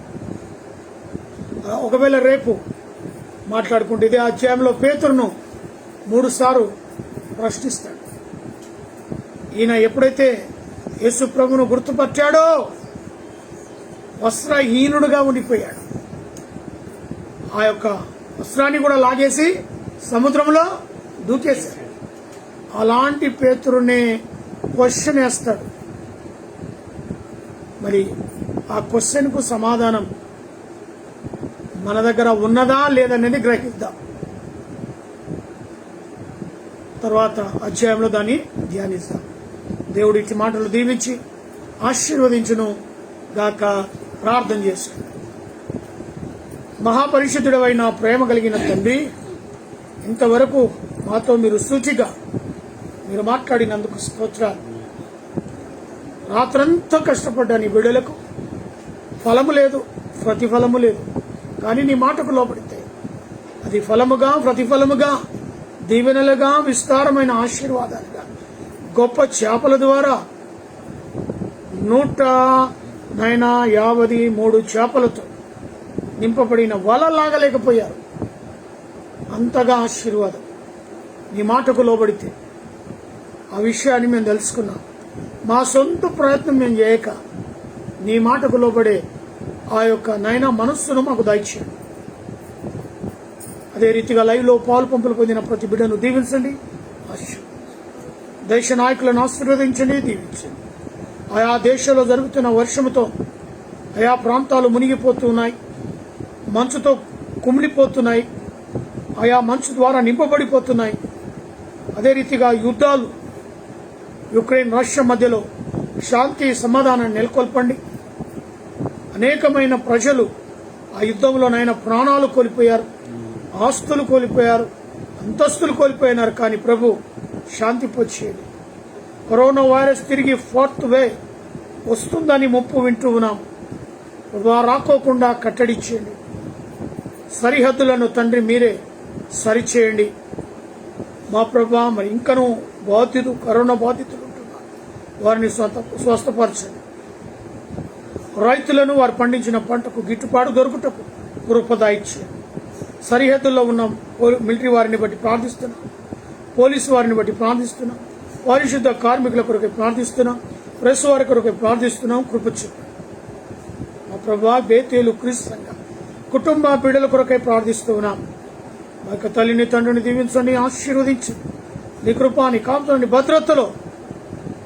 A: ఒకవేళ రేపు మాట్లాడుకుంటే ఇదే అధ్యాయంలో పేతురును 3 సార్లు ప్రశ్నిస్తాడు. ఈయన ఎప్పుడైతే యేసు ప్రభును గుర్తుపట్టాడో వస్త్రహీనుడుగా ఉండిపోయాడు. ఆ యొక్క వస్త్రాన్ని కూడా లాగేసి సముద్రంలో దూకేశాడు. అలాంటి పేతురునే క్వశ్చన్ వేస్తాడు. మరి ఆ క్వశ్చన్ కు సమాధానం మన దగ్గర ఉన్నదా లేదనేది గ్రహిద్దాం. తర్వాత అధ్యాయంలో దాన్ని ధ్యానిస్తాం. దేవుడి ఇట్టి మాటలు దీవించి ఆశీర్వదించును గాక. ప్రార్థన చేసుకున్నాం. మహాపరిశుద్ధుడవైన ప్రేమ కలిగిన తండ్రి, ఇంతవరకు మాతో మీరు సూచిగా మీరు మాట్లాడినందుకు స్తోత్రాలు. రాత్రంతా కష్టపడ్డా నీ బిడ్డలకు ఫలము లేదు, ప్రతిఫలము లేదు. కానీ నీ మాటకు లోపడితే అది ఫలముగా, ప్రతిఫలముగా, దీవెనలుగా, విస్తారమైన ఆశీర్వాదాలుగా, గొప్ప చేపల ద్వారా 153 చేపలతో నింపబడిన వల లాగలేకపోయారు. అంతగా ఆశీర్వాదం నీ మాటకు లోబడితే. ఆ విషయాన్ని మేము తెలుసుకున్నాం. మా సొంత ప్రయత్నం మేము చేయక నీ మాటకు లోబడే ఆ యొక్క నైనా మనస్సును మాకు దయచేయండి. అదే రీతిగా లైవ్ లో పాలు పంపులు పొందిన ప్రతి బిడ్డను దీవించండి. దేశ నాయకులను ఆశీర్వదించండి, దీవించండి. ఆయా దేశాల్లో జరుగుతున్న వర్షముతో ఆయా ప్రాంతాలు మునిగిపోతున్నాయి, మంచుతో కుమిలిపోతున్నాయి, ఆయా మంచు ద్వారా నింపబడిపోతున్నాయి. అదే రీతిగా యుద్ధాలు, యుక్రెయిన్ రష్యా మధ్యలో శాంతి సమాధానాన్ని నెలకొల్పండి. అనేకమైన ప్రజలు ఆ యుద్ధంలోనైనా ప్రాణాలు కోల్పోయారు, ఆస్తులు కోల్పోయారు, అంతస్తులు కోల్పోయినారు. కానీ ప్రభు శాంతి పొచ్చేది. కరోనా వైరస్ తిరిగి 4th వేవ్ వస్తుందని ముప్పు వింటూ ఉన్నాం. రాకోకుండా కట్టడిచ్చేయండి. సరిహద్దులను తండ్రి మీరే సరిచేయండి. మా ప్రభా, మరి ఇంకనూ కరోనా బాధితులు ఉంటున్నారు, వారిని స్వస్థపరచండి. రైతులను వారు పండించిన పంటకు గిట్టుబాటు దొరుకుటకు కృపదాయిచ్చేయండి. సరిహద్దుల్లో ఉన్న మిలిటరీ వారిని బట్టి ప్రార్థిస్తున్నాం, పోలీసు వారిని బట్టి ప్రార్థిస్తున్నాం, పరిశుద్ధ కార్మికుల కొరకై ప్రార్థిస్తున్నాం, ప్రెస్ వారి కొరకై ప్రార్థిస్తున్నాం. కృప చెప్పండి మా ప్రభా. బేతేలు క్రీస్తు సంఘం కుటుంబ బిడ్డల కొరకై ప్రార్థిస్తూ ఉన్నాం. మా యొక్క తల్లిని తండ్రిని దీవించండి, ఆశీర్వదించండి. నీ కృపాని కాపుతాన్ని భద్రతలో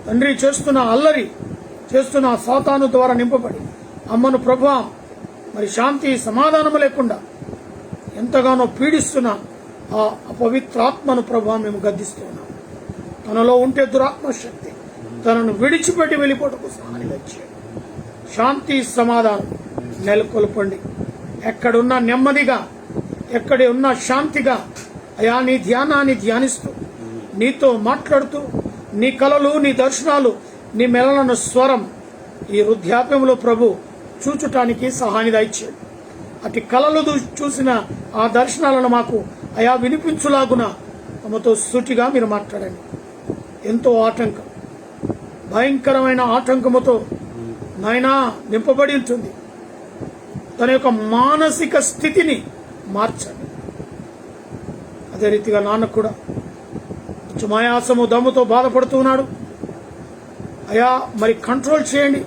A: తండ్రి చేస్తున్న అల్లరి, చేస్తున్న సాతాను ద్వారా నింపబడి అమ్మను ప్రభా మరి శాంతి సమాధానము లేకుండా ఎంతగానో పీడిస్తున్న ఆ అపవిత్రాత్మను ప్రభా మేము గద్దిస్తున్నాం. తనలో ఉంటే దురాత్మ శక్తి తనను విడిచిపెట్టి వెళ్ళిపోటకు సహాయం చేయండి. శాంతి సమాధానం నెలకొల్పండి. ఎక్కడున్నా నెమ్మదిగా, ఎక్కడి ఉన్నా శాంతిగా అయా నీ ధ్యానాన్ని ధ్యానిస్తూ, నీతో మాట్లాడుతూ, నీ కలలు, నీ దర్శనాలు, నీ మెలన స్వరం ఈ వృద్ధాప్యంలో ప్రభు చూచటానికి సహాయం దయచేయండి. అటు కలలు చూసిన ఆ దర్శనాలను మాకు అయా వినిపించులాగున తమతో సూటిగా మీరు మాట్లాడండి. ఎంతో ఆటంకం, భయంకరమైన ఆటంకముతో నాయనా నింపబడి ఉంటుంది. తన యొక్క మానసిక స్థితిని మార్చండి. అదే రీతిగా నాన్న కూడా మాయాసము దమ్ముతో బాధపడుతున్నాడు. అయా మరి కంట్రోల్ చేయండి.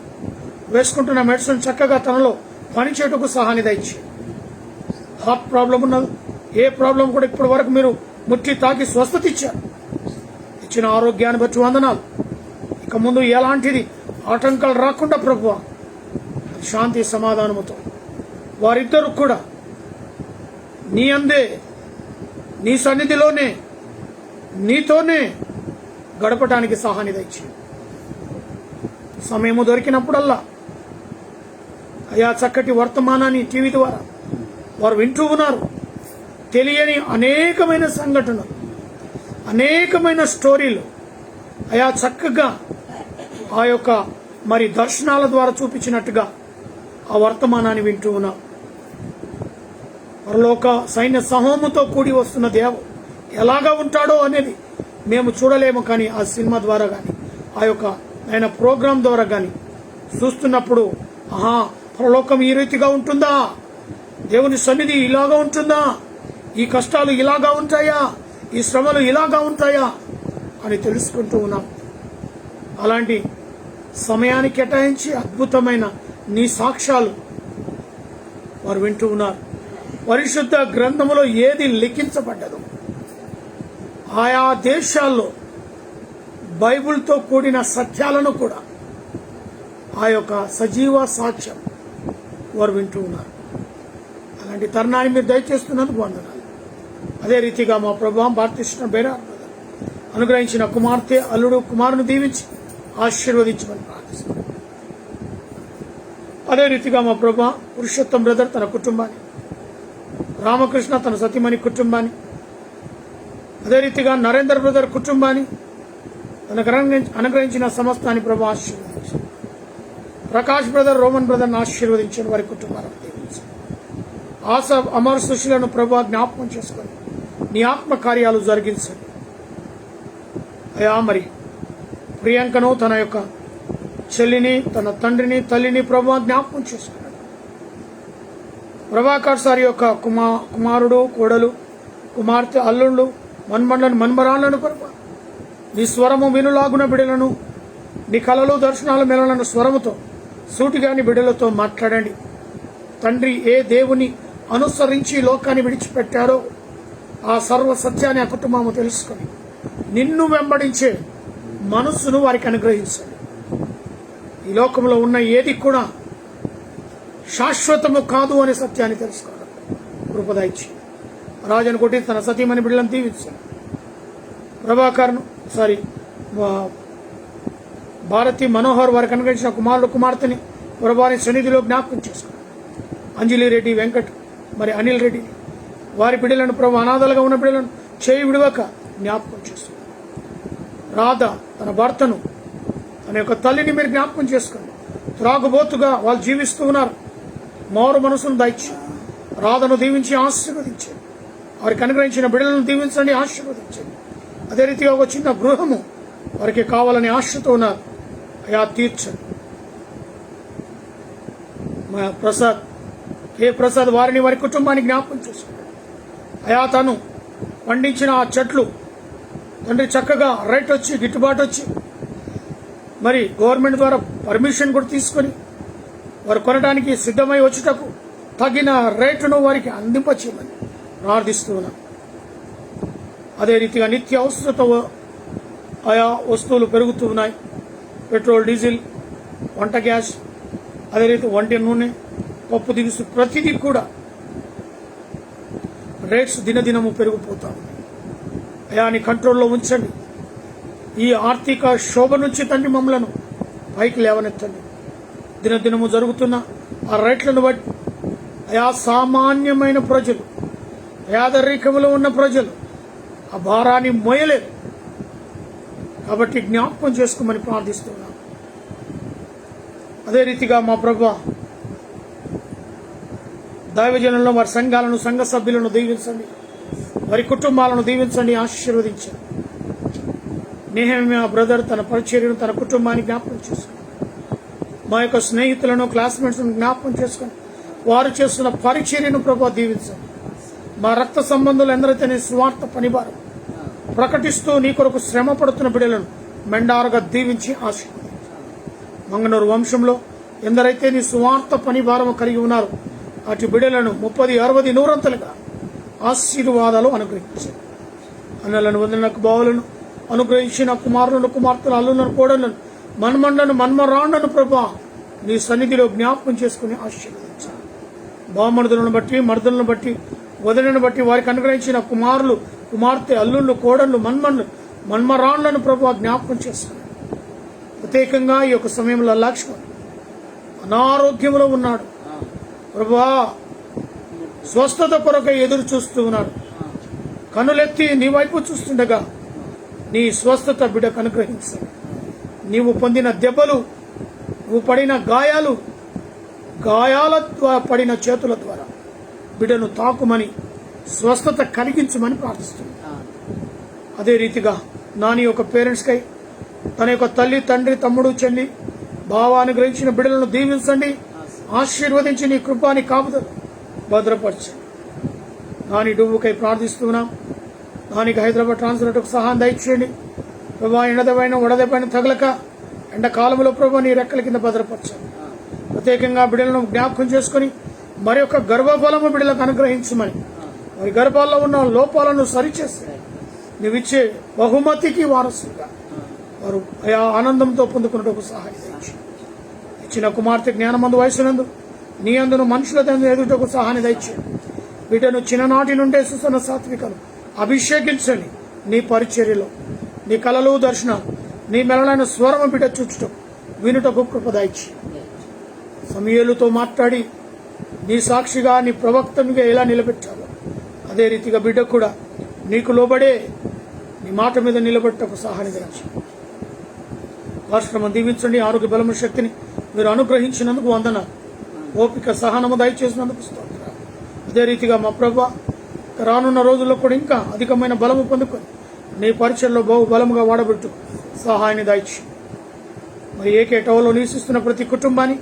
A: వేసుకుంటున్న మెడిసిన్ చక్కగా తనలో పనిచేయటకు సహాయాన్ని దయచి. హార్ట్ ప్రాబ్లం ఉన్నది, ఏ ప్రాబ్లం కూడా ఇప్పటి వరకు మీరు ముట్టి తాకి స్వస్థత ఇచ్చారు. ఇచ్చిన ఆరోగ్యాన్ని బట్టి వందనాలు. ఇక ముందు ఎలాంటిది ఆటంకాలు రాకుండా ప్రభువా శాంతి సమాధానముతో వారిద్దరూ కూడా నీ అందే, నీ సన్నిధిలోనే, నీతోనే గడపటానికి సహాయాన్ని దయచి. సమయము దొరికినప్పుడల్లా అయా చక్కటి వర్తమానాన్ని టీవీ ద్వారా వారు వింటూ ఉన్నారు. తెలియని అనేకమైన సంఘటనలు, అనేకమైన స్టోరీలు అయా చక్కగా ఆ యొక్క మరి దర్శనాల ద్వారా చూపించినట్టుగా ఆ వర్తమానాన్ని వింటూ ఉన్నాం. పరలోక సైన్య సమూహంతో కూడి వస్తున్న దేవుడు ఎలాగా ఉంటాడో అనేది మేము చూడలేము, కానీ ఆ సినిమా ద్వారా కానీ ఆ యొక్క ఆయన ప్రోగ్రాం ద్వారా కానీ చూస్తున్నప్పుడు ఆహా పరలోకం ఈ రీతిగా ఉంటుందా, దేవుని సన్నిధి ఇలాగా ఉంటుందా, ఈ కష్టాలు ఇలాగా ఉంటాయా, ఈ శ్రమలు ఇలాగా ఉంటాయా అని తెలుసుకుంటూ ఉన్నాం. అలాంటి సమయాన్ని కేటాయించి అద్భుతమైన నీ సాక్ష్యాలు వారు వింటూ ఉన్నారు. పరిశుద్ధ గ్రంథములో ఏది లిఖించబడ్డదో ఆయా దేశాల్లో బైబిల్తో కూడిన సత్యాలను కూడా ఆ యొక్క సజీవ సాక్ష్యం వారు వింటూ ఉన్నారు. అలాంటి తరుణాన్ని మీరు దయచేస్తున్నందుకు వందనాలు. అదే రీతిగా మా ప్రభావం భారతీకృష్ణ బేరా అనుగ్రహించిన కుమార్తె అల్లుడు కుమారుని దీవించి ఆశీర్వదించమని ప్రార్థిస్తున్నాను. అదే రీతిగా మా ప్రభా పురుషోత్తం బ్రదర్ తన కుటుంబాన్ని, రామకృష్ణ తన సతీమణి కుటుంబాన్ని, అదే రీతిగా నరేందర్ బ్రదర్ కుటుంబాన్ని తనకు అనుగ్రహించిన సమస్తాన్ని ప్రభా ఆశీర్వదించి, ప్రకాష్ బ్రదర్ రోమన్ బ్రదర్ని ఆశీర్వదించిన వారి కుటుంబాలను దీవించి, ఆశ అమర్ సుశీలను ప్రభా జ్ఞాపకం చేసుకొని నీ ఆత్మ కార్యాలు జరిగించండి. అయా మరి ప్రియాంకను తన యొక్క చెల్లిని, తన తండ్రిని, తల్లిని ప్రభా జ్ఞాపకం చేసుకున్నాడు. ప్రభాకర్ సార్ యొక్క కుమారుడు, కోడలు, కుమార్తె, అల్లుళ్ళు, మన్మళ్ళను, మన్మరాళ్లను ప్రభా నీ స్వరము వినులాగున బిడలను, నీ కలలు దర్శనాలు మెలలను స్వరముతో సూటిగాని బిడలతో మాట్లాడండి. తండ్రి ఏ దేవుని అనుసరించి లోకాన్ని విడిచిపెట్టారో ఆ సర్వ సత్యాన్ని ఆ కుటుంబము తెలుసుకొని నిన్ను వెంబడించే మనస్సును వారికి అనుగ్రహించండి. ఈ లోకంలో ఉన్న ఏది కూడా శాశ్వతము కాదు అనే సత్యాన్ని తెలుసుకోవాలి. కృపదయిచ్చి రాజను కొట్టి తన సతీమణి బిడ్డలను దీవించండి. ప్రభాకర్ను భారతి మనోహర్ వారికి అనుగ్రహించిన కుమారుడు కుమార్తెని ప్రభాని సన్నిధిలో జ్ఞాపకం చేసుకున్నారు. అంజలి రెడ్డి, వెంకట్, మరి అనిల్ రెడ్డి వారి బిడ్డలను ప్రభు అనాథలుగా ఉన్న బిడ్డలను చేయి విడవక జ్ఞాపకం చేస్తున్నారు. రాధ తన భర్తను, తన యొక్క తల్లిని మీరు జ్ఞాపకం చేసుకోండి. త్రాగుబోతుగా వాళ్ళు జీవిస్తూ ఉన్నారు. మారు మనసును దయచి రాధను దీవించి ఆశీర్వదించండి. వారికి అనుగ్రహించిన బిడ్డలను దీవించండి, ఆశీర్వదించండి. అదే రీతిగా ఒక చిన్న గృహము వారికి కావాలని ఆశతో ఉన్నారు. అయా తీర్చండి. మా ప్రసాద్, కే ప్రసాద్ వారిని వారి కుటుంబాన్ని జ్ఞాపకం చేసుకున్నాడు. అయా తను పండించిన ఆ చెట్లు తండ్రి చక్కగా రేట్ వచ్చి, గిట్టుబాటు వచ్చి, మరి గవర్నమెంట్ ద్వారా పర్మిషన్ కూడా తీసుకొని వారు కొనడానికి సిద్ధమై వచ్చుటకు తగిన రేటును వారికి అందింపచేయమని ప్రార్థిస్తూ ఉన్నాం. అదే రీతిగా నిత్య అవసరత ఆయా వస్తువులు పెరుగుతూ ఉన్నాయి. పెట్రోల్, డీజిల్, వంట గ్యాస్, అదే రీతి వంట నూనె, పప్పు దినుసు ప్రతిదీ కూడా రేట్స్ దినదినము పెరిగిపోతా ఉన్నాయి. అయా నీ కంట్రోల్లో ఉంచండి. ఈ ఆర్థిక శోభ నుంచి తండ్రి మమ్మలను పైకి లేవనెత్తండి. దినదినము జరుగుతున్న ఆ రేట్లను బట్టి అయా సామాన్యమైన ప్రజలు, పేదరికంలో ఉన్న ప్రజలు ఆ భారాన్ని మోయలేరు. కాబట్టి జ్ఞాపకం చేసుకోమని ప్రార్థిస్తున్నాం. అదే రీతిగా మా ప్రభువా దైవజనులను, వారి సంఘాలను, సంఘ సభ్యులను దీవించండి. వారి కుటుంబాలను దీవించండి, ఆశీర్వదించండి. నెహెమ్యా బ్రదర్ తన పరిచర్యను, తన కుటుంబాన్ని జ్ఞాపకం చేసుకుని, మా యొక్క స్నేహితులను, క్లాస్మేట్స్ను జ్ఞాపకం చేసుకుని వారు చేస్తున్న పరిచర్యను ప్రభువా దీవించండి. మా రక్త సంబంధులు ఎందరైతే నీ స్వార్థ పనివారు ప్రకటిస్తూ నీ కొరకు శ్రమ పడుతున్న బిడ్డలను మెండారుగా దీవించి ఆశీర్వదించండి. మంగనూరు వంశంలో ఎందరైతే నీ సువార్త పని భారము కలిగి ఉన్నారు అటు బిడ్డలను 30, 60, 100 ఆశీర్వాదాలు అనుగ్రహించారు. అన్నలను వదిలినకు బావులను అనుగ్రహించిన కుమారులను, కుమార్తెలు, అల్లులను, కోడలను, మన్మండను, మన్మరాండను ప్రభా నీ సన్నిధిలో జ్ఞాపకం చేసుకుని ఆశీర్వదించారు. బామర్దులను బట్టి, మర్దులను బట్టి, వదిలిని బట్టి వారికి అనుగ్రహించిన కుమారులు, కుమార్తె, అల్లుళ్ళు, కోడళ్ళు, మన్మరాండ్లను ప్రభా జ్ఞాపకం చేసుకున్నారు. ప్రత్యేకంగా ఈ యొక్క సమయంలో లక్ష్మణ్ అనారోగ్యంలో ఉన్నాడు ప్రభా, స్వస్థత కొరకై ఎదురు చూస్తూ ఉన్నాడు. కనులెత్తి నీ వైపు చూస్తుండగా నీ స్వస్థత బిడ్డకు అనుగ్రహించాలి. నీవు పొందిన దెబ్బలు, నువ్వు పడిన గాయాల ద్వారా పడిన చేతుల ద్వారా బిడ్డను తాకుమని స్వస్థత కలిగించమని ప్రార్థిస్తుంది. అదే రీతిగా నాని యొక్క పేరెంట్స్ కై తన యొక్క తల్లి, తండ్రి, తమ్ముడు, చెల్లి, బావ అనుగ్రహించిన బిడ్డలను దీవించండి, ఆశీర్వదించి నీ కృపాని కాపుదలు భద్రపరచండి. నాని డువ్వుకై ప్రార్థిస్తున్నాం. దానికి హైదరాబాద్ ట్రాన్స్ఫర్కు సహాయం దయచేయండి ప్రభా. ఎండదపైన వడదపైన తగలక ఎండాకాలంలో ప్రభా నీ రెక్కల కింద భద్రపరచండి. ప్రత్యేకంగా బిడ్డలను జ్ఞాపకం చేసుకుని మరి యొక్క గర్భఫలము బిడ్డలకు అనుగ్రహించమని, వారి గర్భాల్లో ఉన్న లోపాలను సరిచేసి నువ్విచ్చే బహుమతికి వారసుగా వారు ఆనందంతో పొందుకున్నట్టు సహాయం దయచేయండి. ఇచ్చిన కుమార్తె జ్ఞానమందు, వయసునందు, నీ అందును మనుషులతో ఎదుటకు సహాయం దయచేయండి. బిడ్డను చిన్ననాటి నుండే సుసన సాత్వికలు అభిషేకించండి. నీ పరిచర్యలో నీ కలలు, దర్శనాలు, నీ మెలైన స్వరము బిడ్డ చూచుటకు వినుటకు కృప దయచేయండి. సమూయేలుతో మాట్లాడి నీ సాక్షిగా, నీ ప్రవక్తనిగా ఎలా నిలబెట్టాలో అదే రీతిగా బిడ్డ కూడా నీకు లోబడే నీ మాట మీద నిలబెట్టకు సహాయం దయచేయండి. రాష్ట్రము దీవించండి. ఆరోగ్య బలము, శక్తిని మీరు అనుగ్రహించినందుకు వందనాలు. ఓపిక, సహనము దయచేసినందుకు స్తోత్రాలు. అదే రీతిగా మా ప్రభా రానున్న రోజుల్లో కూడా ఇంకా అధికమైన బలము పొందుకొని నీ పరిచయంలో బహు బలముగా వాడబెట్టు సహాయాన్ని దయచేయండి. మరి ఏకే టవర్లో నివసిస్తున్న ప్రతి కుటుంబాన్ని,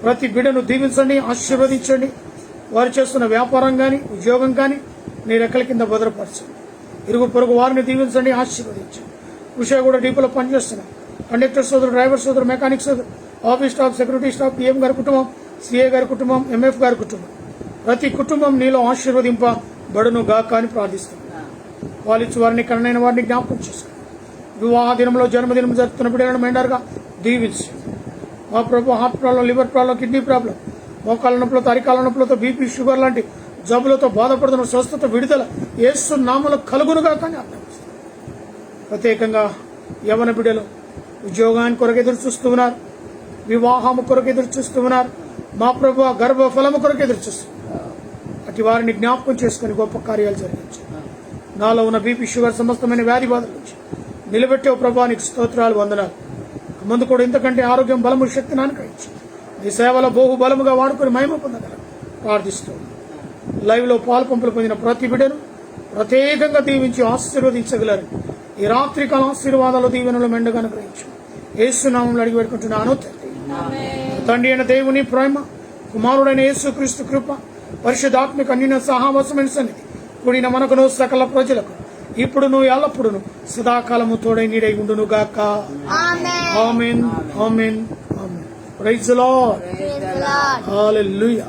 A: ప్రతి బిడ్డను దీవించండి, ఆశీర్వదించండి. వారు చేస్తున్న వ్యాపారం కానీ, ఉద్యోగం కానీ నీ రెక్కల కింద భద్రపరచండి. ఇరుగు పొరుగు వారిని దీవించండి, ఆశీర్వదించండి. కూడా డీపోలో పనిచేస్తున్న కండక్టర్ సోదరు, డ్రైవర్ సోదరు, మెకానిక్ సోదరు, office staff, security staff, PM గారి కుటుంబం, సిఏ గారి కుటుంబం, ఎంఎఫ్ గారి కుటుంబం, ప్రతి కుటుంబం నీలో ఆశీర్వదింప బడును గాక అని ప్రార్థిస్తున్నాం. వాళ్ళిచ్చి వారిని, కన్నైన వారిని జ్ఞాపకం చేసుకుని వివాహ దినంలో, జన్మదినం జరుపుతున్న బిడ్డలను మెండర్గా దీవించి మా ప్రభు heart problem, liver problem, kidney problem, మోకాళ్ళ నొప్పులతో, అరికాల నొప్పులతో, బీపీ, షుగర్ లాంటి జబ్బులతో బాధపడుతున్న స్వస్థత, విడుదల యేసు నామములో కలుగునుగా కానీ అర్థం. ప్రత్యేకంగా యవన బిడ్డలు ఉద్యోగానికి కొరకు ఎదురు చూస్తూ ఉన్నారు, వివాహము కొరకు ఎదురు చూస్తూ ఉన్నారు. మా ప్రభు గర్భఫలము కొరకు ఎదురు చూస్తున్నారు. అటు వారిని జ్ఞాపకం చేసుకుని గొప్ప కార్యాలు జరిగించు. నాలో ఉన్న బీపీ, షుగర్, సమస్తమైన వ్యాధి బాధల నుంచి నిలబెట్టే ప్రభానికి స్తోత్రాలు, వందనాలు. ముందు కూడా ఇంతకంటే ఆరోగ్యం, బలము, శక్తిని అనుగ్రహించి నీ సేవలో బహు బలముగా వాడుకొని మహిమ పొందగల ప్రార్థిస్తూ లైవ్ లో పాలు పంపులు పొందిన ప్రతి బిడ్డను ప్రత్యేకంగా దీవించి ఆశీర్వదించగలరు. ఈ రాత్రికాల ఆశీర్వాదాలు, దీవెనలు మెండుగా అనుగ్రహించు. యేసు నామములో అడిగి పెట్టుకుంటున్నాను తండ్రి అయిన దేవుని ప్రేమ, కుమారుడైన యేసు క్రీస్తు కృప, పరిశుద్ధాత్మిక అన్యున సహవాసమైన సన్నిధి కూడిన మనకును సకల ప్రజలకు ఇప్పుడును ఎల్లప్పుడును సదాకాలము తోడై నీడై ఉండును గాక. Amen, amen, amen. Praise the lord. Hallelujah.